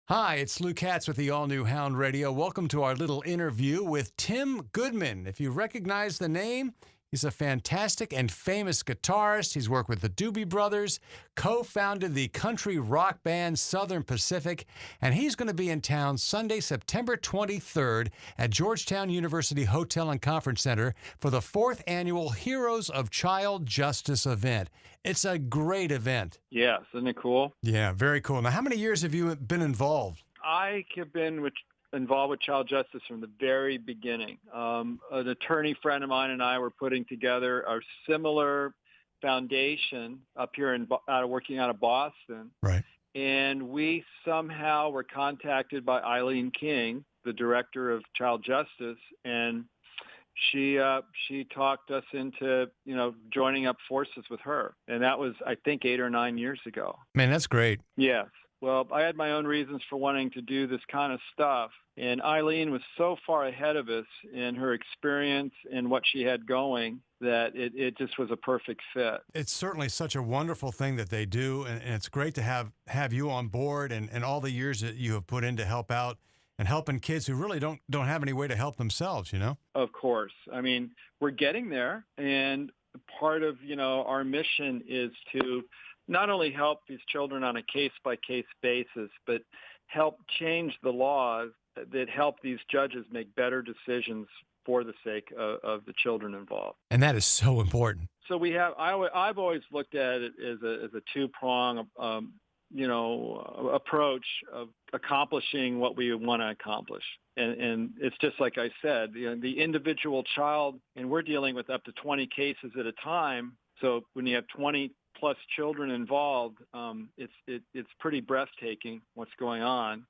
Hi, it's Loo Katz with the all-new Hound Radio. Welcome to our little interview with Tim Goodman. If you recognize the name, he's a fantastic and famous guitarist. He's worked with the Doobie Brothers, co-founded the country rock band Southern Pacific, and he's going to be in town Sunday, September 23rd at Georgetown University Hotel and Conference Center for the 4th annual Heroes of Child Justice event. It's a great event. Yes, isn't it cool? Yeah, very cool. Now, how many years have you been involved? I have been involved with child justice from the very beginning. An attorney friend of mine and I were putting together a similar foundation up here working out of Boston. Right. And we somehow were contacted by Eileen King, the director of child justice, and she talked us into, joining up forces with her. And that was, I think, 8 or 9 years ago. Man, that's great. Yes. Well, I had my own reasons for wanting to do this kind of stuff. And Eileen was so far ahead of us in her experience and what she had going that it just was a perfect fit. It's certainly such a wonderful thing that they do, and it's great to have you on board and all the years that you have put in to help out and helping kids who really don't have any way to help themselves, Of course. I mean, we're getting there, and part of, our mission is to not only help these children on a case-by-case basis, but help change the laws that help these judges make better decisions for the sake of the children involved. And that is so important. So I've always looked at it as a two-prong, approach of accomplishing what we want to accomplish. And it's just like I said, the individual child, and we're dealing with up to 20 cases at a time. So when you have 20 plus children involved, it's pretty breathtaking what's going on.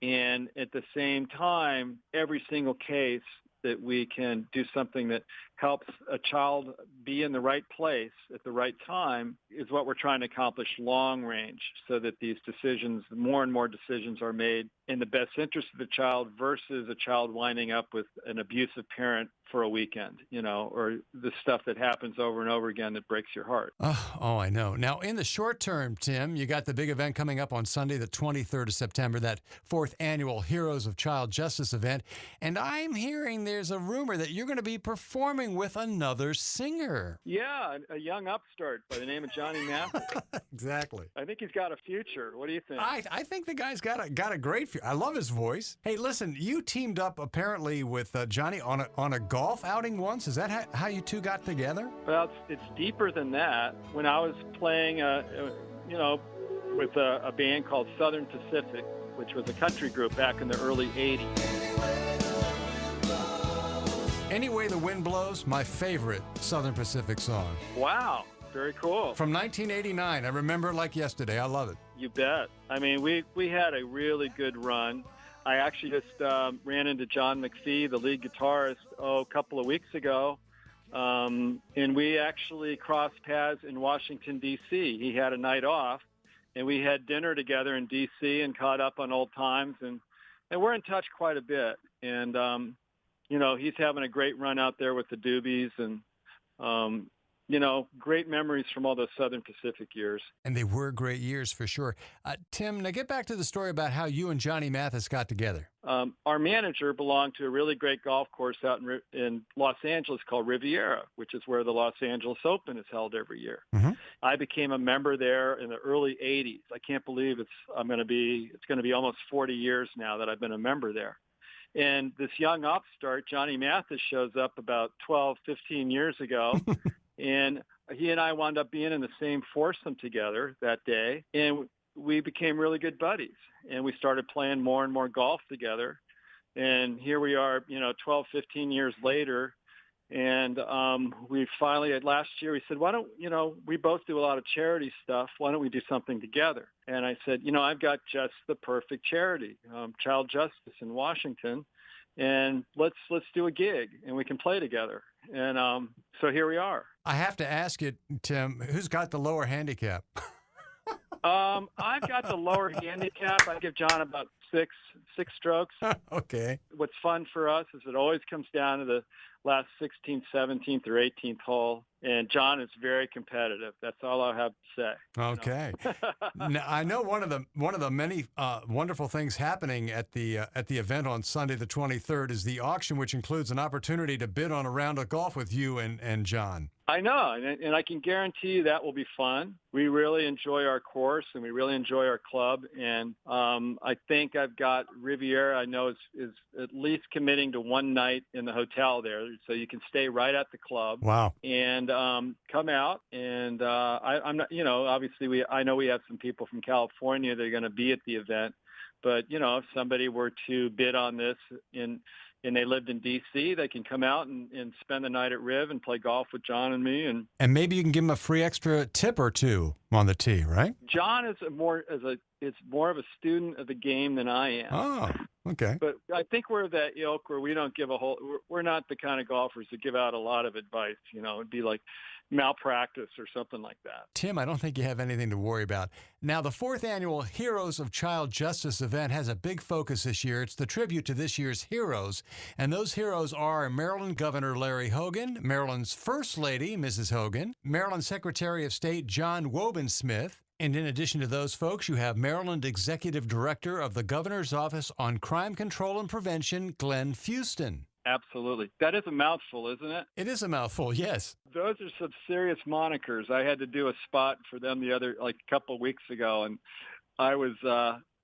And at the same time, every single case that we can do something that helps a child be in the right place at the right time is what we're trying to accomplish long range, so that these decisions, more and more decisions, are made in the best interest of the child versus a child winding up with an abusive parent for a weekend, or the stuff that happens over and over again that breaks your heart. Oh, I know. Now, in the short term, Tim, you got the big event coming up on Sunday, the 23rd of September, that 4th annual Heroes of Child Justice event. And I'm hearing there's a rumor that you're going to be performing with another singer. Yeah, a young upstart by the name of Johnny Mathis. Exactly. I think he's got a future. What do you think? I think the guy's got a great future. I love his voice. Hey, listen, you teamed up apparently with Johnny on a golf outing once. Is that how you two got together? Well, it's deeper than that. When I was playing, with a band called Southern Pacific, which was a country group back in the early 80s. Any Way the Wind Blows, my favorite Southern Pacific song. Wow, very cool. From 1989. I remember it like yesterday. I love it. You bet. I mean, we had a really good run. I actually just ran into John McPhee, the lead guitarist, a couple of weeks ago, and we actually crossed paths in Washington, D.C. He had a night off, and we had dinner together in D.C. and caught up on old times, and we're in touch quite a bit. And, he's having a great run out there with the Doobies, and, great memories from all those Southern Pacific years. And they were great years for sure. Tim, now get back to the story about how you and Johnny Mathis got together. Our manager belonged to a really great golf course out in Los Angeles called Riviera, which is where the Los Angeles Open is held every year. Mm-hmm. I became a member there in the early 80s. I can't believe it's going to be almost 40 years now that I've been a member there. And this young upstart, Johnny Mathis, shows up about 12, 15 years ago. And he and I wound up being in the same foursome together that day. And we became really good buddies. And we started playing more and more golf together. And here we are, 12, 15 years later. And we finally, last year, we said, why don't, we both do a lot of charity stuff. Why don't we do something together? And I said, I've got just the perfect charity, Child Justice in Washington. And let's do a gig, and we can play together. And so here we are. I have to ask you, Tim, who's got the lower handicap? I've got the lower handicap. I give John about six strokes. Okay. What's fun for us is it always comes down to the last 16th, 17th, or 18th hole, and John is very competitive. That's all I have to say. Okay. Now, I know one of the many wonderful things happening at the event on Sunday the 23rd is the auction, which includes an opportunity to bid on a round of golf with you and John. I know, and I can guarantee you that will be fun. We really enjoy our course, and we really enjoy our club, and I think I've got Riviera, I know, is at least committing to one night in the hotel there, so you can stay right at the club. Wow. And come out, and I'm not, obviously I know we have some people from California that are going to be at the event, but, if somebody were to bid on this and they lived in D.C., they can come out and spend the night at Riv and play golf with John and me. And maybe you can give them a free extra tip or two on the tee, right? John is more of a student of the game than I am. Oh, okay. But I think we're that ilk where we don't give we're not the kind of golfers that give out a lot of advice. It'd be like malpractice or something like that. Tim, I don't think you have anything to worry about. Now, the 4th annual Heroes of Child Justice event has a big focus this year. It's the tribute to this year's heroes. And those heroes are Maryland Governor Larry Hogan, Maryland's First Lady, Mrs. Hogan, Maryland Secretary of State John Wobensmith, and in addition to those folks, you have Maryland Executive Director of the Governor's Office on Crime Control and Prevention, Glenn Fuston. Absolutely. That is a mouthful, isn't it? It is a mouthful, yes. Those are some serious monikers. I had to do a spot for them a couple of weeks ago, and I was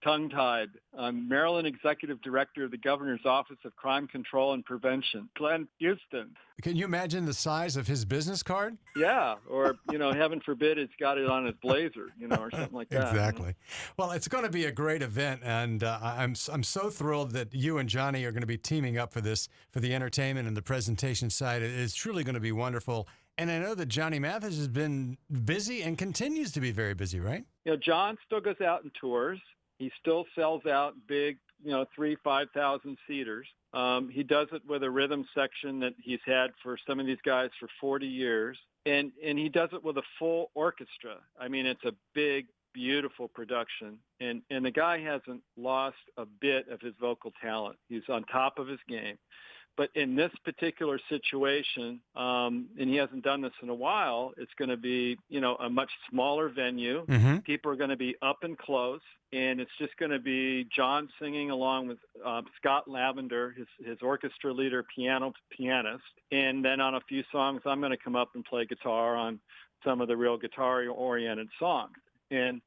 tongue-tied. I'm Maryland Executive Director of the Governor's Office of Crime Control and Prevention, Glenn Houston. Can you imagine the size of his business card? Yeah, or, heaven forbid it's got it on his blazer, or something like that. Exactly. Well, it's going to be a great event, and I'm so thrilled that you and Johnny are going to be teaming up for this, for the entertainment and the presentation side. It's truly going to be wonderful. And I know that Johnny Mathis has been busy and continues to be very busy, right? John still goes out and tours. He still sells out big, 5,000 seaters. He does it with a rhythm section that he's had for some of these guys for 40 years. And he does it with a full orchestra. I mean, it's a big, beautiful production. And the guy hasn't lost a bit of his vocal talent. He's on top of his game. But in this particular situation, and he hasn't done this in a while, it's going to be, a much smaller venue. Mm-hmm. People are going to be up and close, and it's just going to be John singing along with Scott Lavender, his orchestra leader, pianist. And then on a few songs, I'm going to come up and play guitar on some of the real guitar-oriented songs. And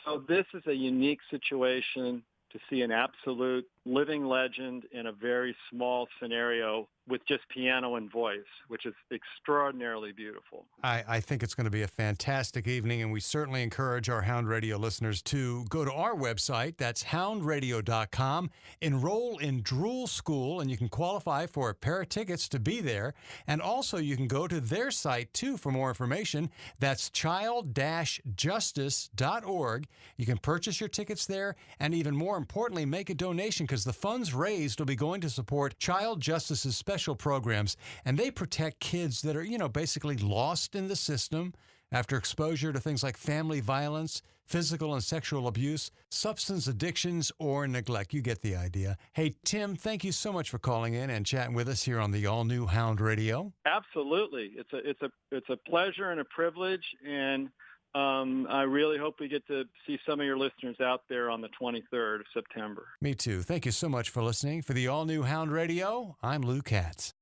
so this is a unique situation to see an absolute living legend in a very small scenario with just piano and voice, which is extraordinarily beautiful. I think it's going to be a fantastic evening, and we certainly encourage our Hound Radio listeners to go to our website. That's houndradio.com. Enroll in Drool School, and you can qualify for a pair of tickets to be there. And also, you can go to their site, too, for more information. That's child-justice.org. You can purchase your tickets there, and even more importantly, make a donation, because the funds raised will be going to support Child Justice's special programs, and they protect kids that are, basically lost in the system after exposure to things like family violence, physical and sexual abuse, substance addictions, or neglect. You get the idea. Hey, Tim, thank you so much for calling in and chatting with us here on the all-new Hound Radio. Absolutely. It's a pleasure and a privilege, and I really hope we get to see some of your listeners out there on the 23rd of September. Me too. Thank you so much for listening. For the all-new Hound Radio, I'm Loo Katz.